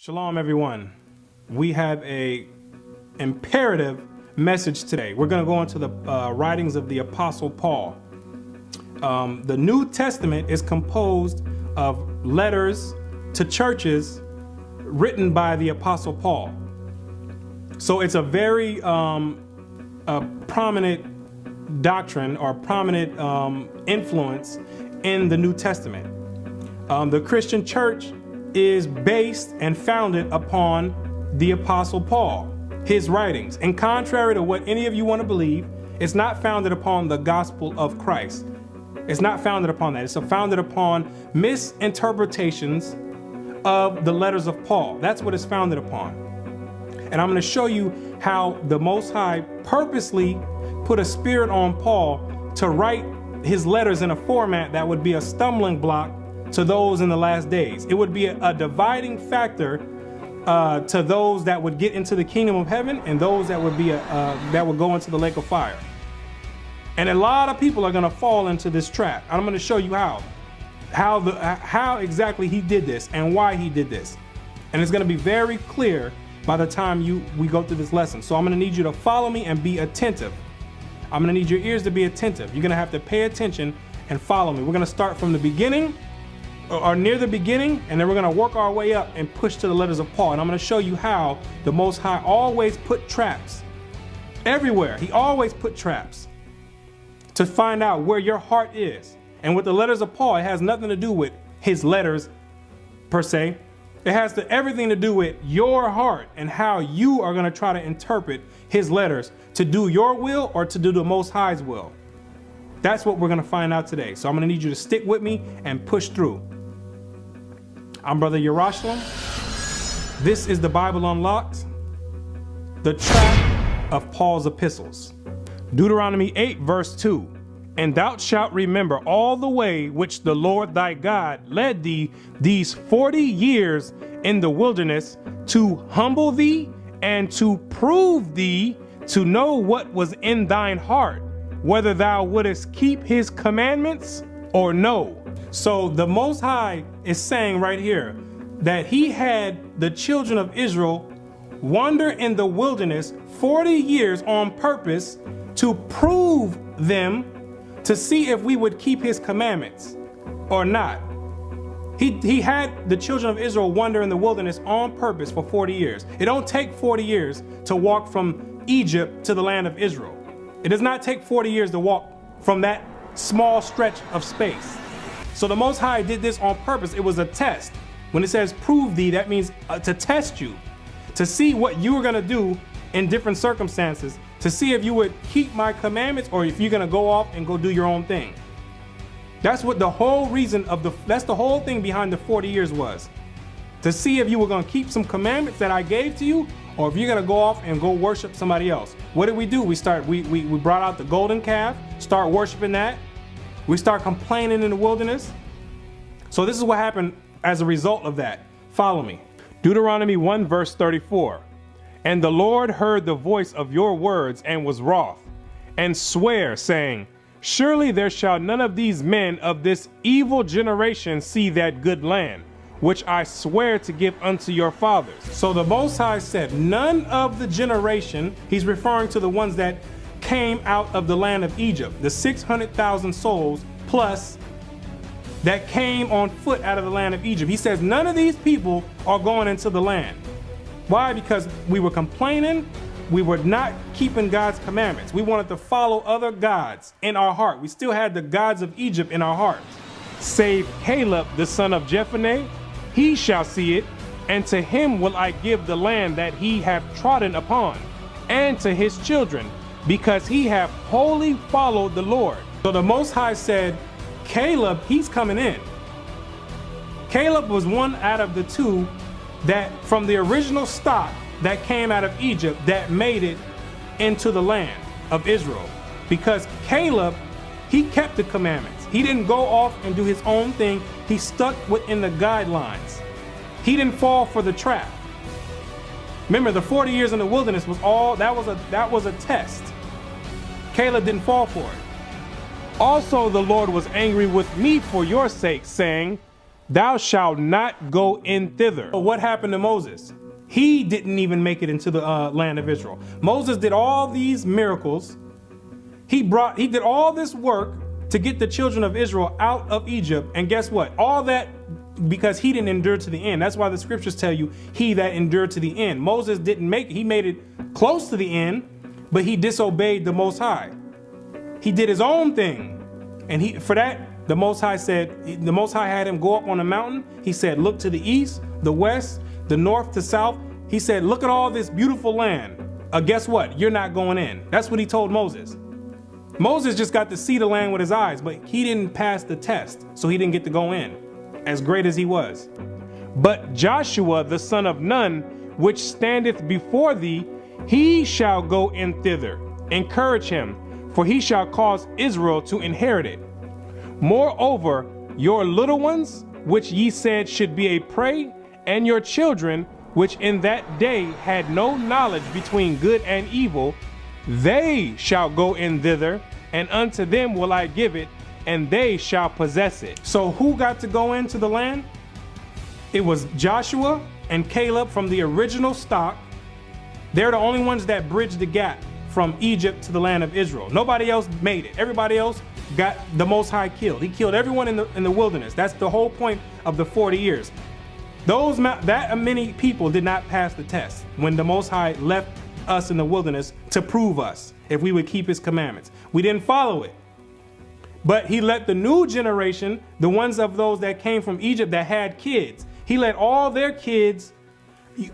Shalom, everyone. We have a imperative message today. We're going to go into the writings of the Apostle Paul. The New Testament is composed of letters to churches written by the Apostle Paul. So it's a very prominent doctrine or prominent influence in the New Testament. The Christian church is based and founded upon the Apostle Paul, his writings. And contrary to what any of you want to believe, it's not founded upon the gospel of Christ. It's not founded upon that. It's founded upon misinterpretations of the letters of Paul. That's what it's founded upon. And I'm going to show you how the Most High purposely put a spirit on Paul to write his letters in a format that would be a stumbling block to those in the last days. It would be a dividing factor to those that would get into the kingdom of heaven and those that would be that would go into the lake of fire. And a lot of people are going to fall into this trap. I'm going to show you how exactly he did this and why he did this. And it's going to be very clear by the time we go through this lesson. So I'm going to need you to follow me and be attentive. I'm going to need your ears to be attentive. You're going to have to pay attention and follow me. We're going to start from the beginning or near the beginning, and then we're going to work our way up and push to the letters of Paul. And I'm going to show you how the Most High always put traps everywhere. He always put traps to find out where your heart is. And with the letters of Paul, it has nothing to do with his letters per se. It has everything to do with your heart and how you are going to try to interpret his letters to do your will or to do the Most High's will. That's what we're going to find out today. So I'm going to need you to stick with me and push through. I'm Brother Yarashalam. This is the Bible Unlocked, the trap of Paul's epistles. Deuteronomy 8 verse 2. And thou shalt remember all the way which the Lord thy God led thee these 40 years in the wilderness, to humble thee and to prove thee, to know what was in thine heart, whether thou wouldest keep his commandments or no. So the Most High is saying right here that he had the children of Israel wander in the wilderness 40 years on purpose to prove them, to see if we would keep his commandments or not. He had the children of Israel wander in the wilderness on purpose for 40 years. It don't take 40 years to walk from Egypt to the land of Israel. It does not take 40 years to walk from that small stretch of space. So the Most High did this on purpose. It was a test. When it says prove thee, that means to test you, to see what you were going to do in different circumstances, to see if you would keep my commandments or if you're going to go off and go do your own thing. That's what the whole reason that's the whole thing behind the 40 years was. To see if you were going to keep some commandments that I gave to you, or if you're going to go off and go worship somebody else. What did we do? We brought out the golden calf, start worshiping that. We start complaining in the wilderness. So this is what happened as a result of that. Follow me. Deuteronomy 1 verse 34. And the Lord heard the voice of your words and was wroth, and sware, saying, surely there shall none of these men of this evil generation see that good land, which I swear to give unto your fathers. So the Most High said, none of the generation, he's referring to the ones that came out of the land of Egypt, the 600,000 souls plus that came on foot out of the land of Egypt. He says, none of these people are going into the land. Why? Because we were complaining. We were not keeping God's commandments. We wanted to follow other gods in our heart. We still had the gods of Egypt in our hearts. Save Caleb, the son of Jephunneh, he shall see it, and to him will I give the land that he hath trodden upon, and to his children, because he hath wholly followed the Lord. So the Most High said, Caleb, he's coming in. Caleb was one out of the two that from the original stock that came out of Egypt that made it into the land of Israel. Because Caleb, he kept the commandments. He didn't go off and do his own thing. He stuck within the guidelines. He didn't fall for the trap. Remember, the 40 years in the wilderness was that was a test. Caleb didn't fall for it. Also the Lord was angry with me for your sake, saying, thou shalt not go in thither. But what happened to Moses? He didn't even make it into the land of Israel. Moses did all these miracles. He did all this work to get the children of Israel out of Egypt. And guess what? All that because he didn't endure to the end. That's why the scriptures tell you he that endured to the end. Moses didn't make it. He made it close to the end, but he disobeyed the Most High. He did his own thing. And for that, the Most High had him go up on a mountain. He said, look to the east, the west, the north to south. He said, look at all this beautiful land. Guess what? You're not going in. That's what he told Moses. Moses just got to see the land with his eyes, but he didn't pass the test, so he didn't get to go in, as great as he was. But Joshua, the son of Nun, which standeth before thee, he shall go in thither. Encourage him, for he shall cause Israel to inherit it. Moreover, your little ones, which ye said should be a prey, and your children, which in that day had no knowledge between good and evil, they shall go in thither, and unto them will I give it, and they shall possess it. So who got to go into the land? It was Joshua and Caleb from the original stock. They're the only ones that bridged the gap from Egypt to the land of Israel. Nobody else made it. Everybody else got the Most High killed. He killed everyone in the wilderness. That's the whole point of the 40 years. That many people did not pass the test when the Most High left us in the wilderness to prove us if we would keep his commandments. We didn't follow it. But he let the new generation, the ones of those that came from Egypt that had kids, he let all their kids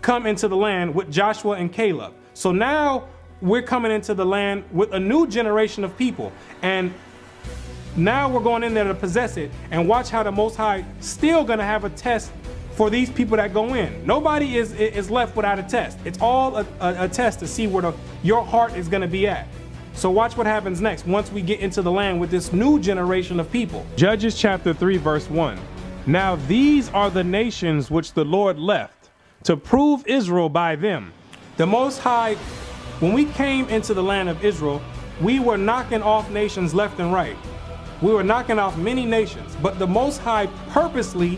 come into the land with Joshua and Caleb. So now we're coming into the land with a new generation of people. And now we're going in there to possess it. And watch how the Most High still going to have a test for these people that go in. Nobody is left without a test. It's all a test to see where your heart is going to be at. So watch what happens next once we get into the land with this new generation of people. Judges chapter 3 verse 1. Now these are the nations which the Lord left to prove Israel by them. The Most High, when we came into the land of Israel, we were knocking off nations left and right. We were knocking off many nations, but the Most High purposely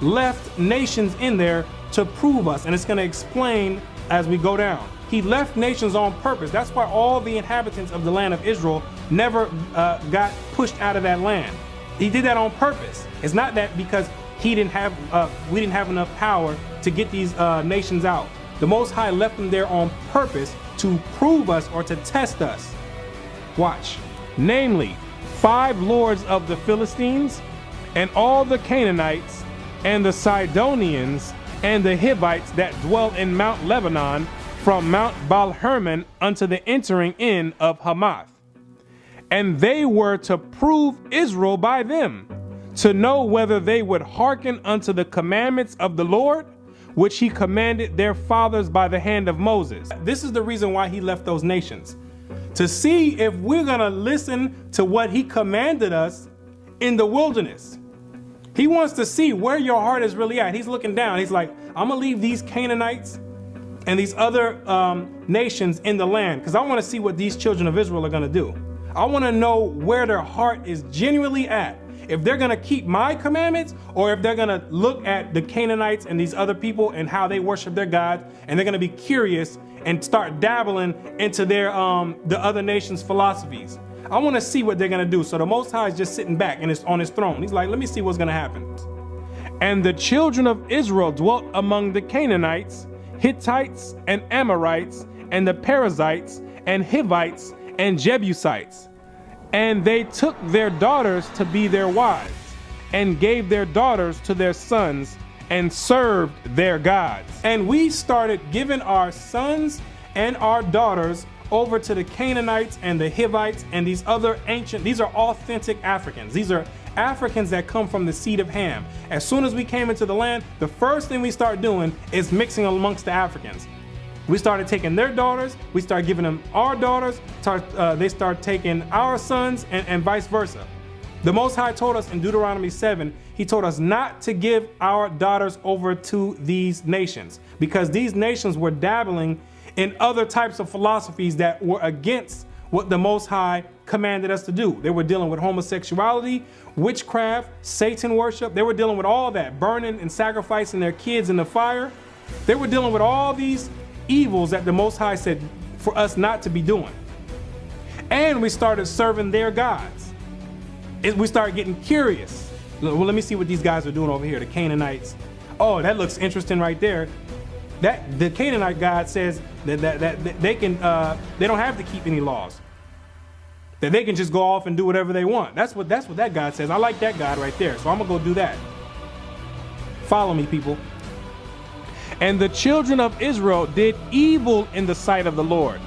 left nations in there to prove us, and it's going to explain as we go down. He left nations on purpose. That's why all the inhabitants of the land of Israel never got pushed out of that land. He did that on purpose. It's not that because we didn't have enough power to get these nations out. The Most High left them there on purpose to prove us or to test us. Watch. Namely, 5 lords of the Philistines, and all the Canaanites, and the Sidonians, and the Hivites that dwell in Mount Lebanon, from Mount Baal-Hermon unto the entering in of Hamath. And they were to prove Israel by them, to know whether they would hearken unto the commandments of the Lord, which he commanded their fathers by the hand of Moses. This is the reason why he left those nations, to see if we're going to listen to what he commanded us in the wilderness. He wants to see where your heart is really at. He's looking down. He's like, I'm going to leave these Canaanites and these other nations in the land because I want to see what these children of Israel are going to do. I want to know where their heart is genuinely at. If they're going to keep my commandments or if they're going to look at the Canaanites and these other people and how they worship their gods, and they're going to be curious and start dabbling into their the other nations' philosophies. I want to see what they're going to do. So the Most High is just sitting back and it's on his throne. He's like, let me see what's going to happen. And the children of Israel dwelt among the Canaanites, Hittites, and Amorites, and the Perizzites, and Hivites, and Jebusites. And they took their daughters to be their wives, and gave their daughters to their sons, and served their gods. And we started giving our sons and our daughters over to the Canaanites and the Hivites and these other these are authentic Africans. These are Africans that come from the seed of Ham. As soon as we came into the land, the first thing we start doing is mixing amongst the Africans. We started taking their daughters, we started giving them our daughters, they start taking our sons, and vice versa. The Most High told us in Deuteronomy 7, he told us not to give our daughters over to these nations because these nations were dabbling in other types of philosophies that were against what the Most High commanded us to do. They were dealing with homosexuality, witchcraft, Satan worship. They were dealing with all that, burning and sacrificing their kids in the fire. They were dealing with all these evils that the Most High said for us not to be doing. And we started serving their gods. We started getting curious. Well, let me see what these guys are doing over here, the Canaanites. Oh, that looks interesting right there. That the Canaanite God says that they don't have to keep any laws. That they can just go off and do whatever they want. That's what that God says. I like that God right there, so I'm gonna go do that. Follow me, people. And the children of Israel did evil in the sight of the Lord,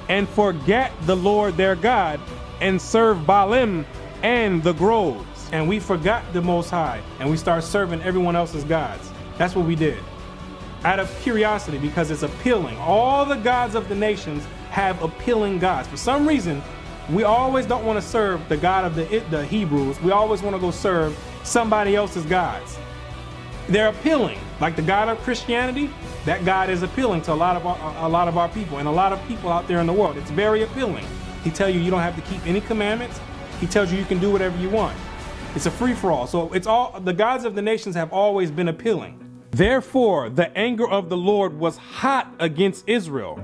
and forgat the Lord their God, and served Baalim and the groves. And we forgot the Most High, and we started serving everyone else's gods. That's what we did. Out of curiosity, because it's appealing. All the gods of the nations have appealing gods. For some reason, we always don't want to serve the God of the Hebrews. We always want to go serve somebody else's gods. They're appealing. Like the God of Christianity, that God is appealing to a lot of our people, and a lot of people out there in the world. It's very appealing. He tells you don't have to keep any commandments. He tells you can do whatever you want. It's a free-for-all. So it's all the gods of the nations have always been appealing. Therefore, the anger of the Lord was hot against Israel,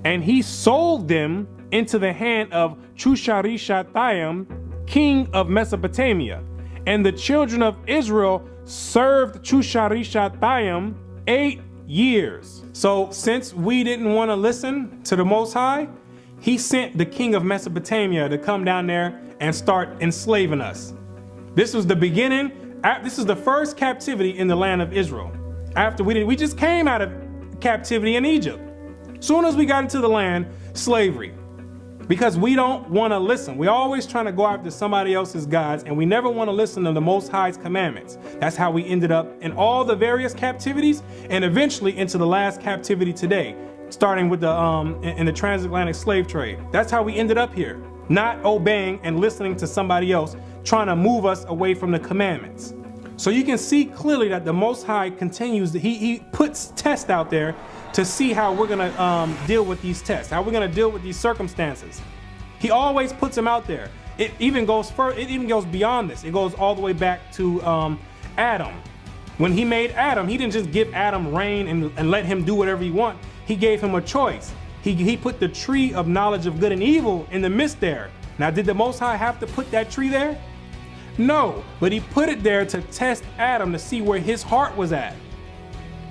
and he sold them into the hand of Chusharishathaim, king of Mesopotamia. And the children of Israel served Chusharishathaim 8 years. So since we didn't want to listen to the Most High, he sent the king of Mesopotamia to come down there and start enslaving us. This was the beginning. This is the first captivity in the land of Israel. After we just came out of captivity in Egypt. Soon as we got into the land, slavery. Because we don't want to listen. We're always trying to go after somebody else's gods, and we never want to listen to the Most High's commandments. That's how we ended up in all the various captivities, and eventually into the last captivity today, starting with in the transatlantic slave trade. That's how we ended up here, not obeying and listening to somebody else trying to move us away from the commandments. So you can see clearly that the Most High continues, he puts tests out there to see how we're going to deal with these tests, how we're going to deal with these circumstances. He always puts them out there. It even goes further, it even goes beyond this. It goes all the way back to Adam. When he made Adam, he didn't just give Adam reign and let him do whatever he wants. He gave him a choice. He put the tree of knowledge of good and evil in the midst there. Now, did the Most High have to put that tree there? No, but he put it there to test Adam to see where his heart was at.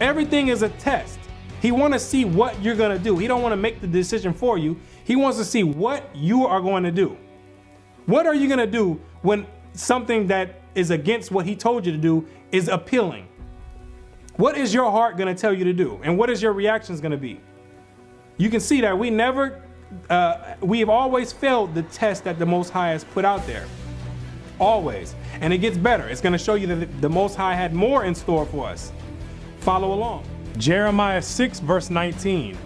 Everything is a test. He wants to see what you're going to do. He don't want to make the decision for you. He wants to see what you are going to do. What are you going to do when something that is against what he told you to do is appealing? What is your heart going to tell you to do? And what is your reactions going to be? You can see that we have always failed the test that the Most High has put out there. Always. And it gets better. It's going to show you that the Most High had more in store for us. Follow along. Jeremiah 6 verse 19.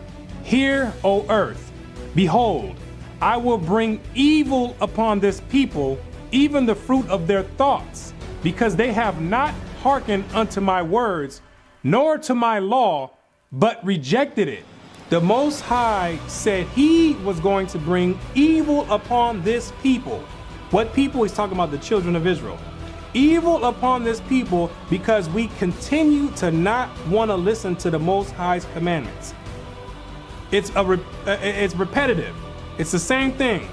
Hear, O earth, behold, I will bring evil upon this people, even the fruit of their thoughts, because they have not hearkened unto my words, nor to my law, but rejected it. The Most High said he was going to bring evil upon this people. What people? He's talking about the children of Israel. Evil upon this people because we continue to not want to listen to the Most High's commandments. It's repetitive. It's the same thing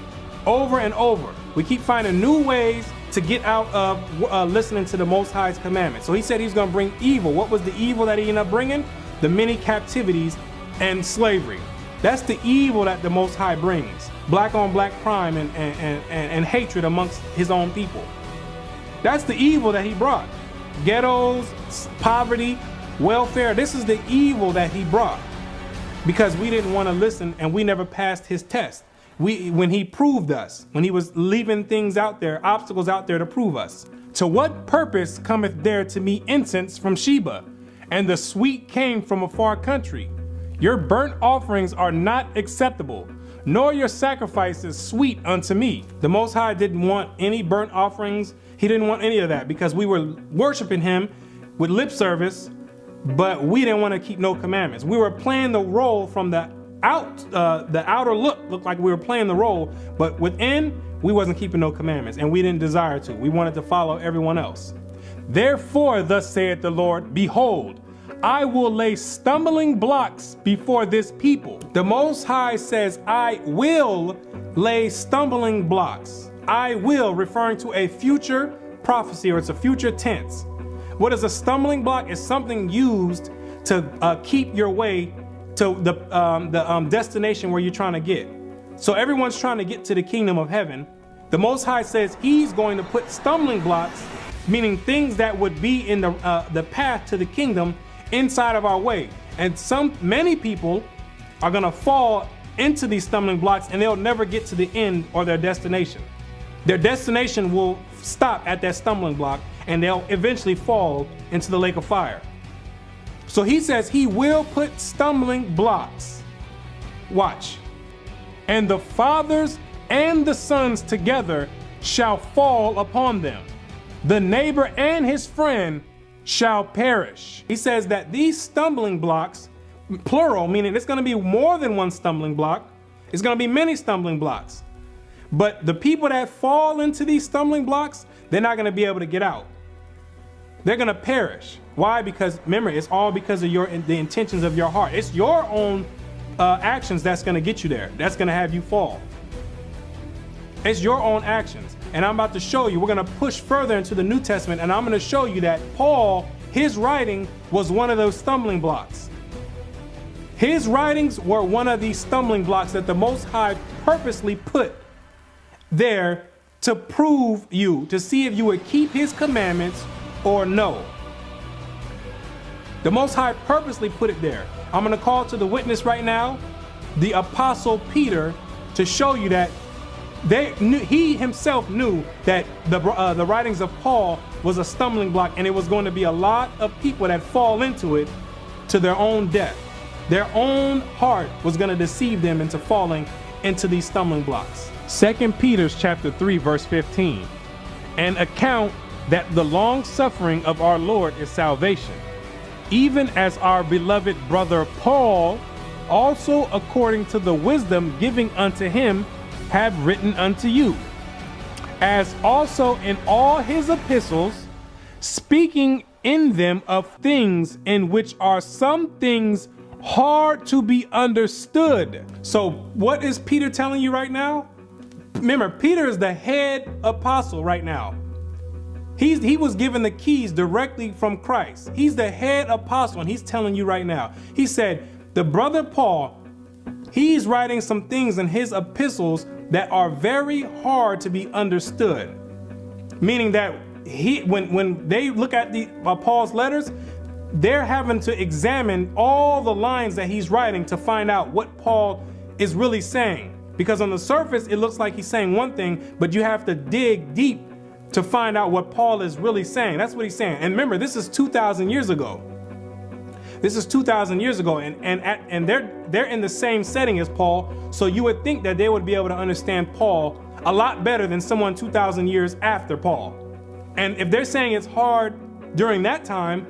over and over. We keep finding new ways to get out of listening to the Most High's commandments. So he said he's going to bring evil. What was the evil that he ended up bringing? The many captivities and slavery. That's the evil that the Most High brings. Black on black crime and hatred amongst his own people. That's the evil that he brought. Ghettos, poverty, welfare. This is the evil that he brought because we didn't want to listen and we never passed his test. When he proved us, when he was leaving things out there, obstacles out there to prove us. To what purpose cometh there to me incense from Sheba, and the sweet came from a far country? Your burnt offerings are not acceptable, nor your sacrifices sweet unto me. The Most High didn't want any burnt offerings. He didn't want any of that because we were worshiping him with lip service, but we didn't want to keep no commandments. We were playing the role from the outer looked like we were playing the role, but within we wasn't keeping no commandments, and we didn't desire to. We wanted to follow everyone else. Therefore, thus saith the Lord, behold, I will lay stumbling blocks before this people. The Most High says, I will lay stumbling blocks. I will, referring to a future prophecy, or it's a future tense. What is a stumbling block? Is something used to keep your way to the destination where you're trying to get. So everyone's trying to get to the kingdom of heaven. The Most High says he's going to put stumbling blocks, meaning things that would be in the path to the kingdom, inside of our way. And many people are going to fall into these stumbling blocks, and they'll never get to the end or their destination. Their destination will stop at that stumbling block, and they'll eventually fall into the lake of fire. So he says he will put stumbling blocks. Watch. And the fathers and the sons together shall fall upon them. The neighbor and his friend shall perish. He says that these stumbling blocks, plural, meaning it's going to be more than one stumbling block. It's going to be many stumbling blocks. But the people that fall into these stumbling blocks, they're not going to be able to get out. They're going to perish. Why? Because remember, it's all because of the intentions of your heart. It's your own actions that's going to get you there. That's going to have you fall. It's your own actions. And I'm about to show you, we're going to push further into the New Testament, and I'm going to show you that Paul, his writing was one of those stumbling blocks. His writings were one of these stumbling blocks that the Most High purposely put there to prove you, to see if you would keep his commandments or no. The Most High purposely put it there. I'm going to call to the witness right now, the Apostle Peter, to show you that he himself knew that the writings of Paul was a stumbling block, and it was going to be a lot of people that fall into it to their own death. Their own heart was going to deceive them into falling into these stumbling blocks. 2 Peter chapter 3 verse 15. An account that the long suffering of our Lord is salvation, even as our beloved brother Paul also according to the wisdom giving unto him have written unto you, as also in all his epistles, speaking in them of things in which are some things hard to be understood. So what is Peter telling you right now? Remember, Peter is the head apostle right now. He was given the keys directly from Christ. He's the head apostle, and he's telling you right now. He said, the brother Paul, he's writing some things in his epistles that are very hard to be understood. Meaning that when they look at Paul's letters, they're having to examine all the lines that he's writing to find out what Paul is really saying. Because on the surface, it looks like he's saying one thing, but you have to dig deep to find out what Paul is really saying. That's what he's saying. And remember, this is 2,000 years ago. This is 2,000 years ago, and they're in the same setting as Paul, so you would think that they would be able to understand Paul a lot better than someone 2,000 years after Paul. And if they're saying it's hard during that time,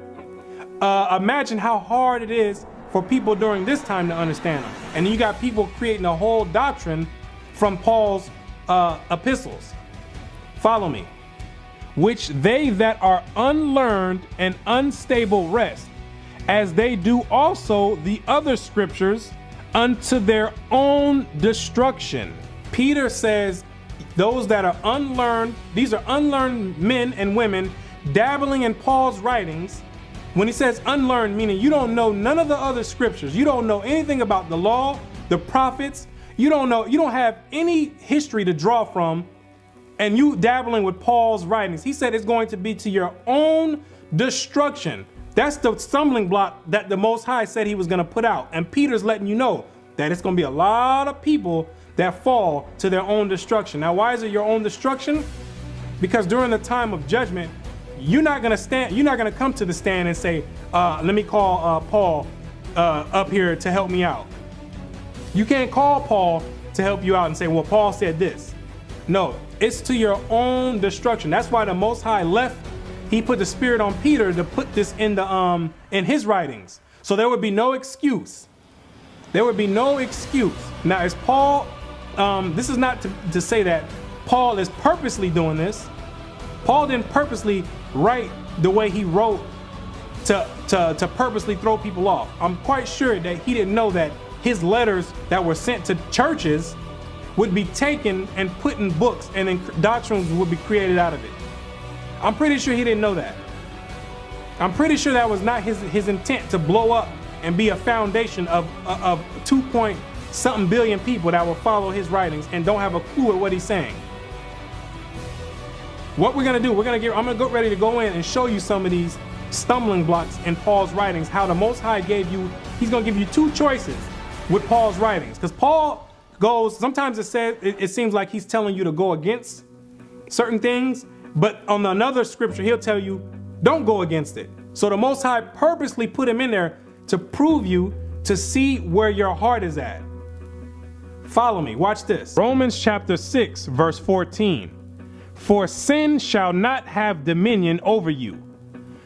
imagine how hard it is for people during this time to understand them. And then you got people creating a whole doctrine from Paul's epistles. Follow me. Which they that are unlearned and unstable wrest, as they do also the other scriptures, unto their own destruction. Peter says those that are unlearned, these are unlearned men and women dabbling in Paul's writings. When he says unlearned, meaning you don't know none of the other scriptures, you don't know anything about the law, the prophets, you don't have any history to draw from, and you dabbling with Paul's writings. He said it's going to be to your own destruction. That's the stumbling block that the Most High said he was going to put out. And Peter's letting you know that it's going to be a lot of people that fall to their own destruction. Now, why is it your own destruction? Because during the time of judgment, you're not going to come to the stand and say, let me call Paul up here to help me out. You can't call Paul to help you out and say, well, Paul said this. No, it's to your own destruction. That's why the Most High he put the Spirit on Peter to put this in his writings. So there would be no excuse. There would be no excuse. Now, is Paul, this is not to say that Paul is purposely doing this. Paul didn't purposely write the way he wrote to purposely throw people off. I'm quite sure that he didn't know that his letters that were sent to churches would be taken and put in books, and then doctrines would be created out of it. I'm pretty sure he didn't know that. I'm pretty sure that was not his intent, to blow up and be a foundation of 2-point-something billion people that will follow his writings and don't have a clue at what he's saying. What we're gonna do, I'm gonna go ready to go in and show you some of these stumbling blocks in Paul's writings, how the Most High he's gonna give you two choices with Paul's writings. Because Paul goes, sometimes it seems like he's telling you to go against certain things, but on another scripture, he'll tell you, don't go against it. So the Most High purposely put him in there to prove you, to see where your heart is at. Follow me, watch this. Romans chapter 6, verse 14. For sin shall not have dominion over you,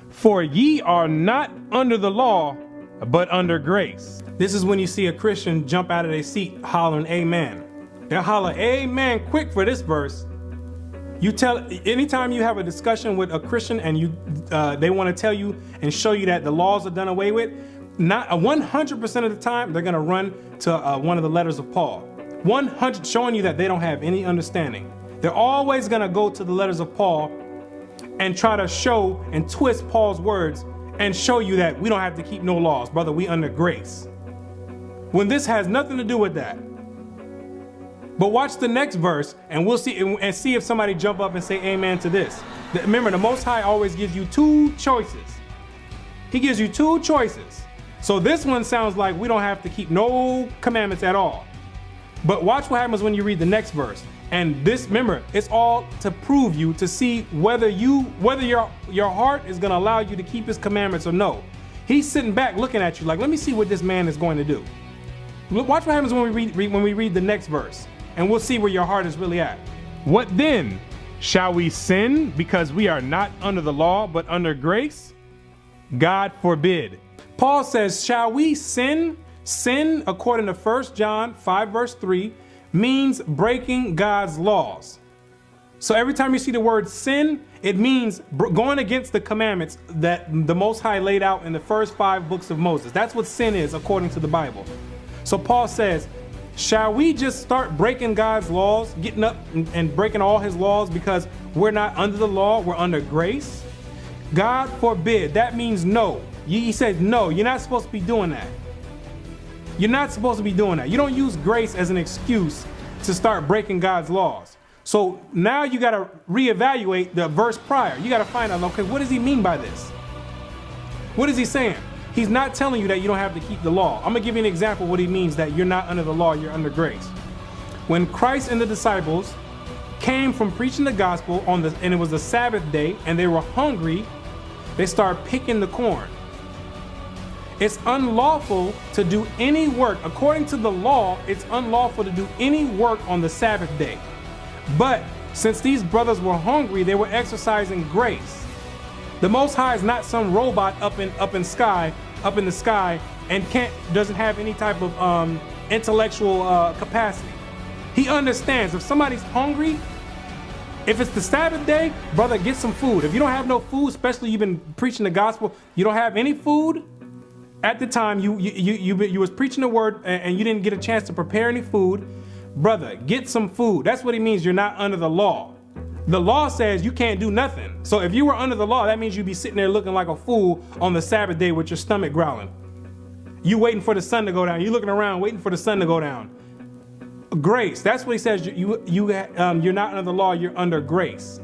for ye are not under the law, but under grace. This is when you see a Christian jump out of their seat hollering amen. They'll holler amen quick for this verse. Anytime you have a discussion with a Christian and they want to tell you and show you that the laws are done away with, not 100% of the time they're going to run to one of the letters of Paul. 100, showing you that they don't have any understanding. They're always going to go to the letters of Paul and try to show and twist Paul's words and show you that we don't have to keep no laws, brother. We under grace. When this has nothing to do with that. But watch the next verse and we'll see if somebody jump up and say amen to this. Remember, the Most High always gives you two choices. He gives you two choices. So this one sounds like we don't have to keep no commandments at all. But watch what happens when you read the next verse. And this, remember, it's all to prove you, to see whether your heart is going to allow you to keep his commandments or no. He's sitting back looking at you like, let me see what this man is going to do. Watch what happens when we read the next verse, and we'll see where your heart is really at. What then? Shall we sin because we are not under the law, but under grace? God forbid. Paul says, shall we sin? Sin, according to 1 John 5, verse 3, means breaking God's laws. So every time you see the word sin, it means going against the commandments that the Most High laid out in the first 5 books of Moses. That's what sin is, according to the Bible. So Paul says, shall we just start breaking God's laws, getting up and breaking all his laws because we're not under the law, we're under grace? God forbid. That means no. He says, no, you're not supposed to be doing that. You're not supposed to be doing that. You don't use grace as an excuse to start breaking God's laws. So now you got to reevaluate the verse prior. You got to find out, okay, what does he mean by this? What is he saying? He's not telling you that you don't have to keep the law. I'm going to give you an example of what he means that you're not under the law, you're under grace. When Christ and the disciples came from preaching the gospel and it was the Sabbath day and they were hungry, they started picking the corn. It's unlawful to do any work. According to the law, it's unlawful to do any work on the Sabbath day. But since these brothers were hungry, they were exercising grace. The Most High is not some robot up in the sky and doesn't have any type of intellectual capacity. He understands if somebody's hungry, if it's the Sabbath day, brother, get some food. If you don't have no food, especially you've been preaching the gospel, you don't have any food. At the time you was preaching the word and you didn't get a chance to prepare any food, brother, get some food. That's what he means. You're not under the law. The law says you can't do nothing. So if you were under the law, that means you'd be sitting there looking like a fool on the Sabbath day with your stomach growling. You waiting for the sun to go down. You looking around waiting for the sun to go down. Grace. That's what he says. You're not under the law. You're under grace.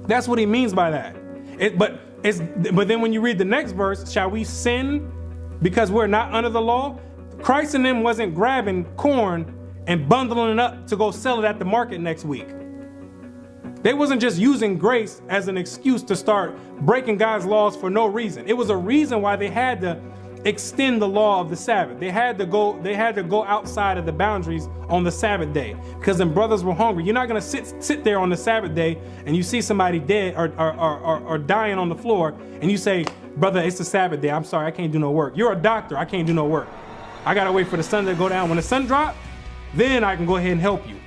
That's what he means by that. But then when you read the next verse, shall we sin because we're not under the law? Christ and them wasn't grabbing corn and bundling it up to go sell it at the market next week. They wasn't just using grace as an excuse to start breaking God's laws for no reason. It was a reason why they had to extend the law of the Sabbath. They had to go outside of the boundaries on the Sabbath day because them brothers were hungry. You're not going to sit there on the Sabbath day and you see somebody dead or dying on the floor and you say, brother, it's the Sabbath day. I'm sorry, I can't do no work. You're a doctor. I can't do no work. I got to wait for the sun to go down. When the sun drops, then I can go ahead and help you.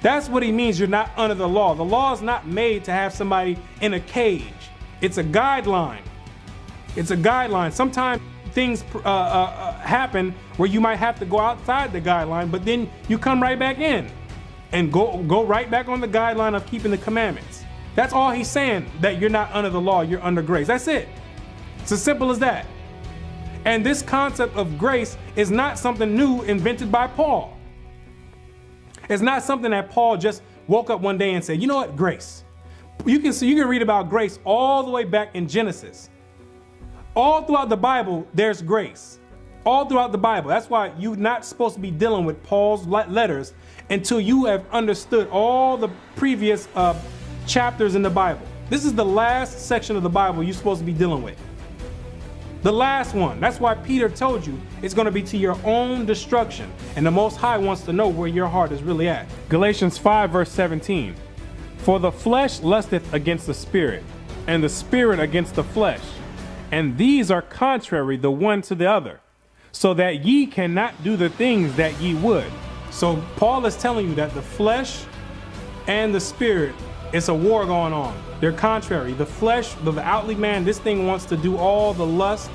That's what he means. You're not under the law. The law is not made to have somebody in a cage. It's a guideline. It's a guideline. Sometimes things happen where you might have to go outside the guideline, but then you come right back in and go right back on the guideline of keeping the commandments. That's all he's saying, that you're not under the law, you're under grace. That's it. It's as simple as that. And this concept of grace is not something new invented by Paul. It's not something that Paul just woke up one day and said, you know what, grace. You can read about grace all the way back in Genesis. All throughout the Bible, there's grace. All throughout the Bible. That's why you're not supposed to be dealing with Paul's letters until you have understood all the previous chapters in the Bible. This is the last section of the Bible you're supposed to be dealing with. The last one. That's why Peter told you it's going to be to your own destruction. And the Most High wants to know where your heart is really at. Galatians 5 verse 17. For the flesh lusteth against the spirit, and the spirit against the flesh. And these are contrary the one to the other, so that ye cannot do the things that ye would. So Paul is telling you that the flesh and the spirit, it's a war going on. They're contrary. The flesh, the outwardly man, this thing wants to do all the lust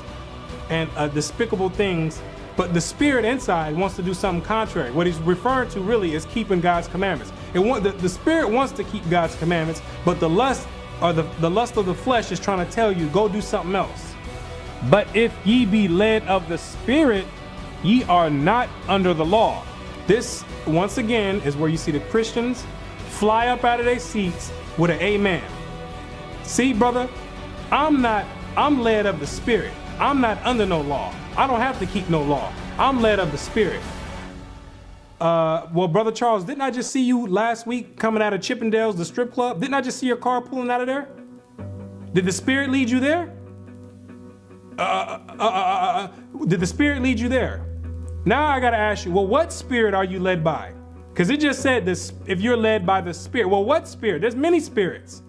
and despicable things, but the spirit inside wants to do something contrary. What he's referring to really is keeping God's commandments. The spirit wants to keep God's commandments, but the lust or the lust of the flesh is trying to tell you, go do something else. But if ye be led of the spirit, ye are not under the law. This, once again, is where you see the Christians fly up out of their seats with an amen. See, brother, I'm led of the spirit. I'm not under no law. I don't have to keep no law. I'm led of the spirit. Well, Brother Charles, didn't I just see you last week coming out of Chippendales, the strip club? Didn't I just see your car pulling out of there? Did the spirit lead you there? Did the spirit lead you there? Now I got to ask you, well, what spirit are you led by? Because it just said this, if you're led by the spirit. Well, what spirit? There's many spirits.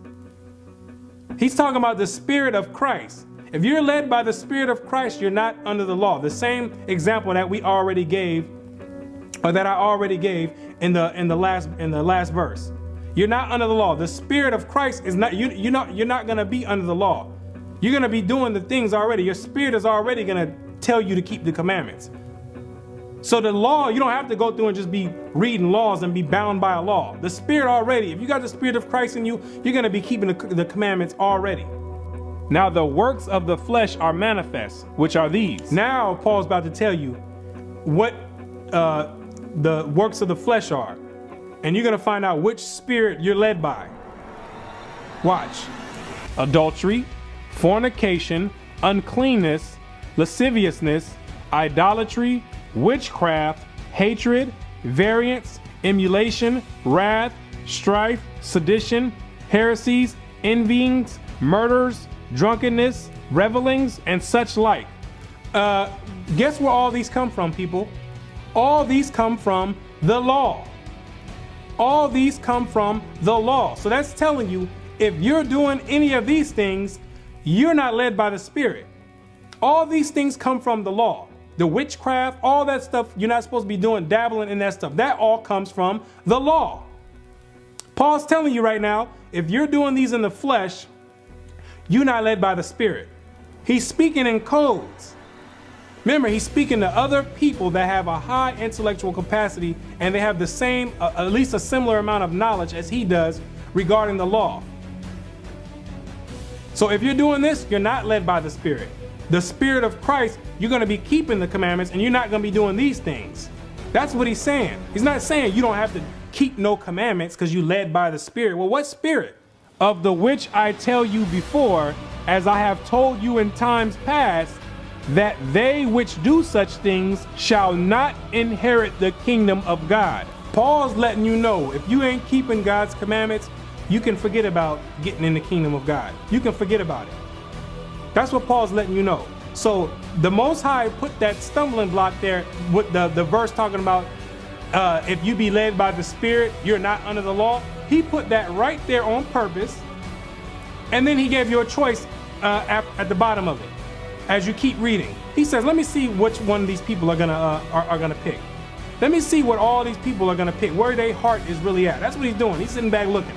He's talking about the spirit of Christ. If you're led by the spirit of Christ, you're not under the law. The same example that we already gave, or that I already gave in the last verse. You're not under the law. The spirit of Christ is not, you're not going to be under the law. You're going to be doing the things already. Your spirit is already going to tell you to keep the commandments. So the law, you don't have to go through and just be reading laws and be bound by a law. The spirit already, if you got the spirit of Christ in you, you're going to be keeping the commandments already. Now the works of the flesh are manifest, which are these. Now Paul's about to tell you what the works of the flesh are. And you're going to find out which spirit you're led by. Watch. Adultery, fornication, uncleanness, lasciviousness, idolatry, witchcraft, hatred, variance, emulation, wrath, strife, sedition, heresies, envyings, murders, drunkenness, revelings, and such like. Guess where all these come from, people? All these come from the law. All these come from the law. So that's telling you, if you're doing any of these things, you're not led by the Spirit. All these things come from the law. The witchcraft, all that stuff you're not supposed to be doing, dabbling in that stuff. That all comes from the law. Paul's telling you right now, if you're doing these in the flesh, you're not led by the Spirit. He's speaking in codes. Remember, he's speaking to other people that have a high intellectual capacity and they have the same, at least a similar amount of knowledge as he does regarding the law. So if you're doing this, you're not led by the Spirit. The Spirit of Christ, you're going to be keeping the commandments and you're not going to be doing these things. That's what he's saying. He's not saying you don't have to keep no commandments because you're led by the Spirit. Well, what Spirit? Of the which I tell you before, as I have told you in times past, that they which do such things shall not inherit the kingdom of God. Paul's letting you know, if you ain't keeping God's commandments, you can forget about getting in the kingdom of God. You can forget about it. That's what Paul's letting you know. So the Most High put that stumbling block there with the verse talking about if you be led by the Spirit, you're not under the law. He put that right there on purpose. And then he gave you a choice at the bottom of it. As you keep reading, he says, let me see which one of these people are gonna pick. Let me see what all these people are going to pick, where their heart is really at. That's what he's doing. He's sitting back looking.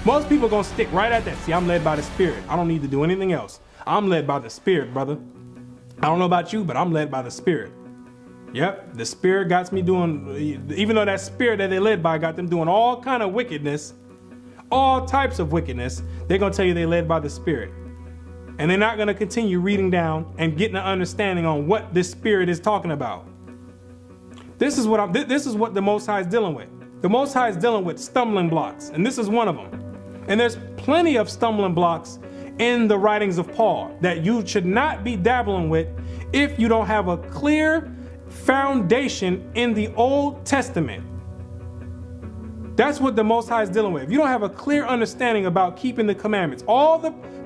Most people are going to stick right at that. See, I'm led by the Spirit. I don't need to do anything else. I'm led by the Spirit, brother. I don't know about you, but I'm led by the Spirit. Yep, the Spirit got me doing, even though that spirit that they led by got them doing all kind of wickedness, all types of wickedness, they're going to tell you they led by the Spirit. And they're not going to continue reading down and getting an understanding on what this Spirit is talking about. This is what the Most High is dealing with. The Most High is dealing with stumbling blocks, and this is one of them. And there's plenty of stumbling blocks in the writings of Paul that you should not be dabbling with if you don't have a clear foundation in the Old Testament. That's what the Most High is dealing with. If you don't have a clear understanding about keeping the commandments,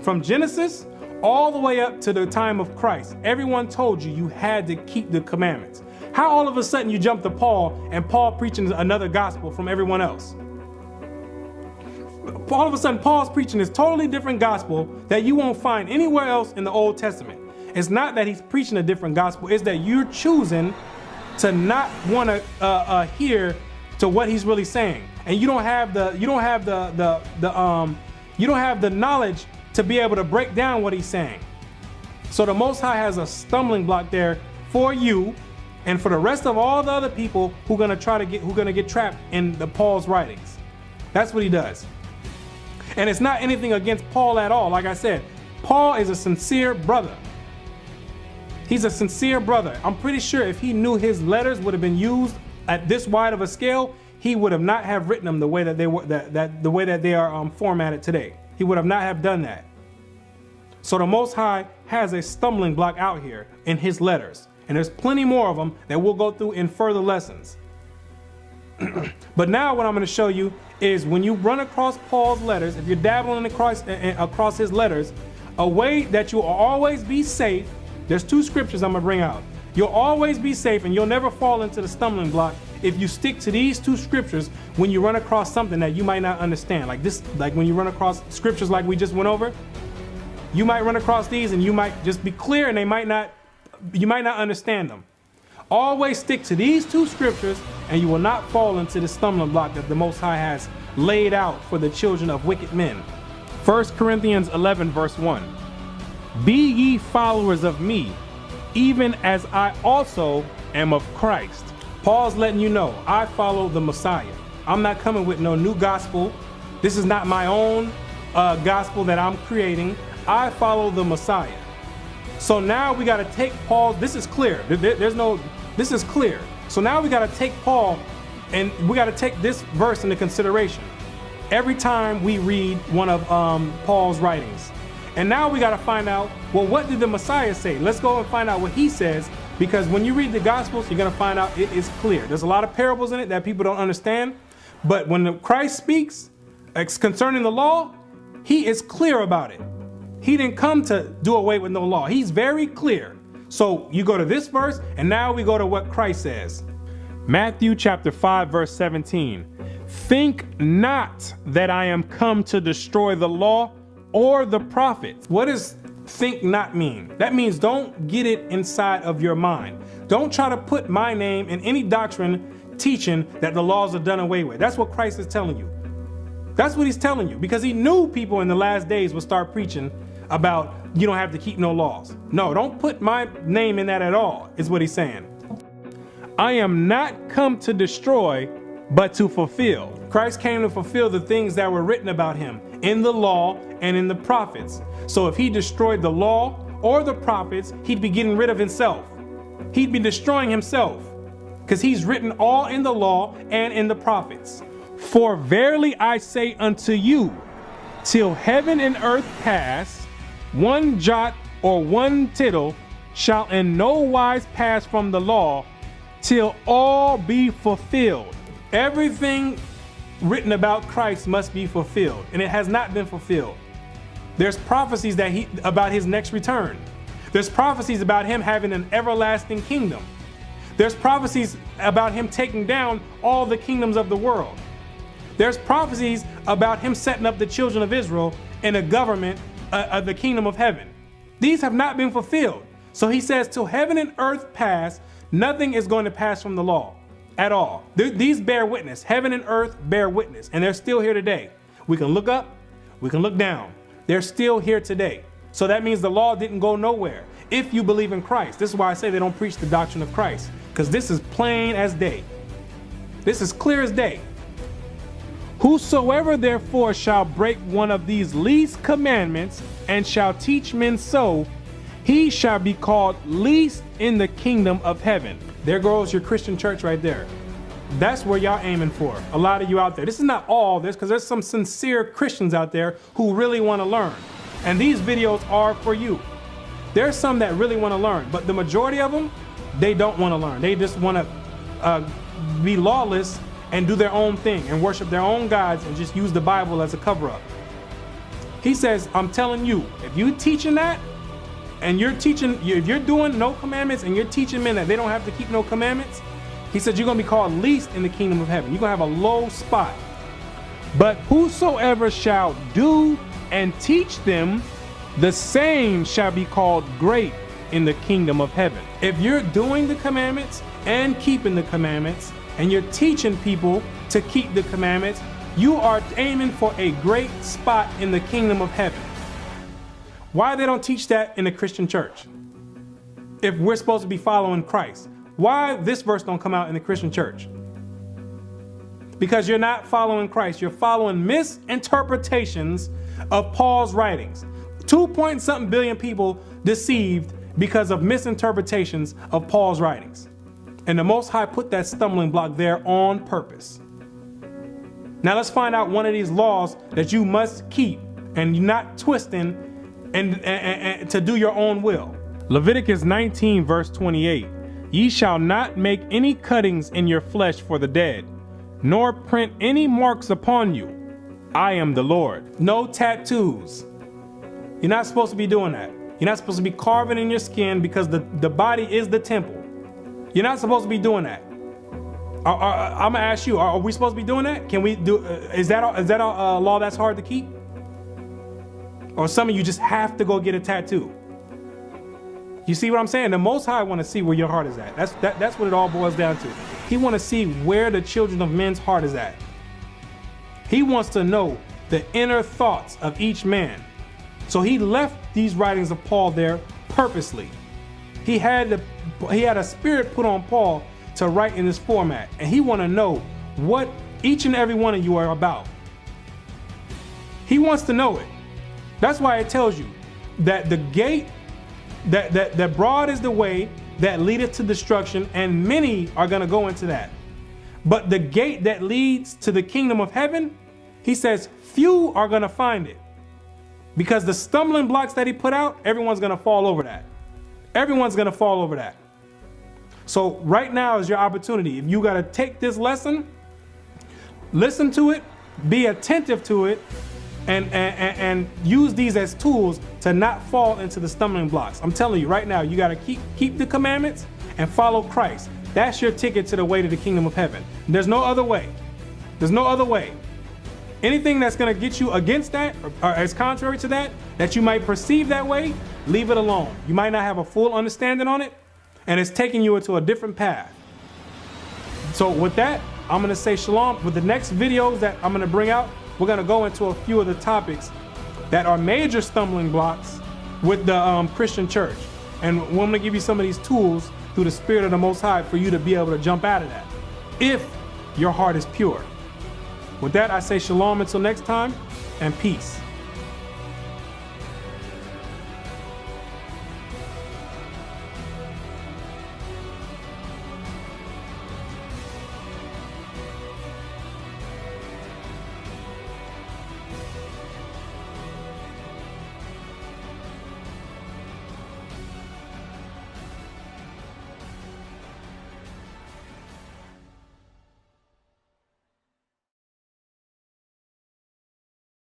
from Genesis all the way up to the time of Christ, everyone told you had to keep the commandments. How all of a sudden you jump to Paul and Paul preaching another gospel from everyone else? All of a sudden Paul's preaching this totally different gospel that you won't find anywhere else in the Old Testament. It's not that he's preaching a different gospel, it's that you're choosing to not want to hear to what he's really saying. And you don't have the knowledge to be able to break down what he's saying. So the Most High has a stumbling block there for you and for the rest of all the other people who are gonna get trapped in the Paul's writings. That's what he does. And it's not anything against Paul at all. Like I said, Paul is a sincere brother. He's a sincere brother. I'm pretty sure if he knew his letters would have been used at this wide of a scale, he would have not have written them the way that they were, the way that they are formatted today. He would have not have done that. So the Most High has a stumbling block out here in his letters, and there's plenty more of them that we'll go through in further lessons. But now what I'm going to show you is when you run across Paul's letters, if you're dabbling across his letters, a way that you will always be safe. There's two scriptures I'm going to bring out. You'll always be safe and you'll never fall into the stumbling block if you stick to these two scriptures when you run across something that you might not understand. Like when you run across scriptures like we just went over, you might run across these and you might just be clear and you might not understand them. Always stick to these two scriptures and you will not fall into the stumbling block that the Most High has laid out for the children of wicked men. 1 Corinthians 11 verse 1. Be ye followers of me, even as I also am of Christ. Paul's letting you know, I follow the Messiah. I'm not coming with no new gospel. This is not my own gospel that I'm creating. I follow the Messiah. So now we got to take Paul. This is clear. This is clear. So now we got to take Paul and we got to take this verse into consideration every time we read one of Paul's writings. And now we got to find out, well, what did the Messiah say? Let's go and find out what he says, because when you read the Gospels, you're going to find out it is clear. There's a lot of parables in it that people don't understand. But when Christ speaks concerning the law, he is clear about it. He didn't come to do away with no law. He's very clear. So you go to this verse, and now we go to what Christ says. Matthew chapter 5, verse 17. Think not that I am come to destroy the law or the prophets. What does think not mean? That means don't get it inside of your mind. Don't try to put my name in any doctrine teaching that the laws are done away with. That's what Christ is telling you. That's what he's telling you, because he knew people in the last days would start preaching about you don't have to keep no laws. No, don't put my name in that at all, is what he's saying. I am not come to destroy, but to fulfill. Christ came to fulfill the things that were written about him in the law and in the prophets. So if he destroyed the law or the prophets, he'd be getting rid of himself. He'd be destroying himself, because he's written all in the law and in the prophets. For verily I say unto you, till heaven and earth pass, one jot or one tittle shall in no wise pass from the law, till all be fulfilled. Everything written about Christ must be fulfilled, and it has not been fulfilled. There's prophecies about his next return. There's prophecies about him having an everlasting kingdom. There's prophecies about him taking down all the kingdoms of the world. There's prophecies about him setting up the children of Israel in a government of the kingdom of heaven. These have not been fulfilled. So he says, till heaven and earth pass, nothing is going to pass from the law. at all. These bear witness. Heaven and earth bear witness, and they're still here today. We can look up, we can look down. They're still here today. So that means the law didn't go nowhere. If you believe in Christ, this is why I say they don't preach the doctrine of Christ, because this is plain as day. This is clear as day. Whosoever therefore shall break one of these least commandments and shall teach men so, he shall be called least in the kingdom of heaven. There goes your Christian church right there. That's where y'all aiming for. A lot of you out there. This is not all this, because there's some sincere Christians out there who really want to learn. And these videos are for you. There's some that really want to learn, but the majority of them, they don't want to learn. They just want to be lawless and do their own thing and worship their own gods and just use the Bible as a cover-up. He says, I'm telling you, if you're teaching that, and you're teaching, if you're doing no commandments and you're teaching men that they don't have to keep no commandments, he said you're going to be called least in the kingdom of heaven. You're going to have a low spot. But whosoever shall do and teach them, the same shall be called great in the kingdom of heaven. If you're doing the commandments and keeping the commandments, and you're teaching people to keep the commandments, you are aiming for a great spot in the kingdom of heaven. Why they don't teach that in the Christian church? If we're supposed to be following Christ, why this verse don't come out in the Christian church? Because you're not following Christ. You're following misinterpretations of Paul's writings. 2-point-something billion people deceived because of misinterpretations of Paul's writings. And the Most High put that stumbling block there on purpose. Now let's find out one of these laws that you must keep and you're not twisting and to do your own will. Leviticus 19 verse 28. Ye shall not make any cuttings in your flesh for the dead, nor print any marks upon you. I am the Lord. No tattoos. You're not supposed to be doing that. You're not supposed to be carving in your skin, because the body is the temple. You're not supposed to be doing that. I'm gonna ask you, are we supposed to be doing that? Can we do, is that a law that's hard to keep? Or some of you just have to go get a tattoo? You see what I'm saying? The Most High want to see where your heart is at. That's what it all boils down to. He want to see where the children of men's heart is at. He wants to know the inner thoughts of each man. So he left these writings of Paul there purposely. He had a spirit put on Paul to write in this format, and he want to know what each and every one of you are about. He wants to know it. That's why it tells you that the gate, that broad is the way that leadeth to destruction, and many are going to go into that. But the gate that leads to the kingdom of heaven, he says, few are going to find it. Because the stumbling blocks that he put out, everyone's going to fall over that. Everyone's going to fall over that. So right now is your opportunity. If you got to take this lesson, listen to it, be attentive to it, and use these as tools to not fall into the stumbling blocks. I'm telling you right now, you got to keep the commandments and follow Christ. That's your ticket to the way to the kingdom of heaven. There's no other way. There's no other way. Anything that's going to get you against that or as contrary to that, that you might perceive that way, leave it alone. You might not have a full understanding on it, and it's taking you into a different path. So with that, I'm going to say shalom. With the next videos that I'm going to bring out, we're going to go into a few of the topics that are major stumbling blocks with the Christian church. And we're going to give you some of these tools through the Spirit of the Most High for you to be able to jump out of that, if your heart is pure. With that, I say shalom until next time, and peace.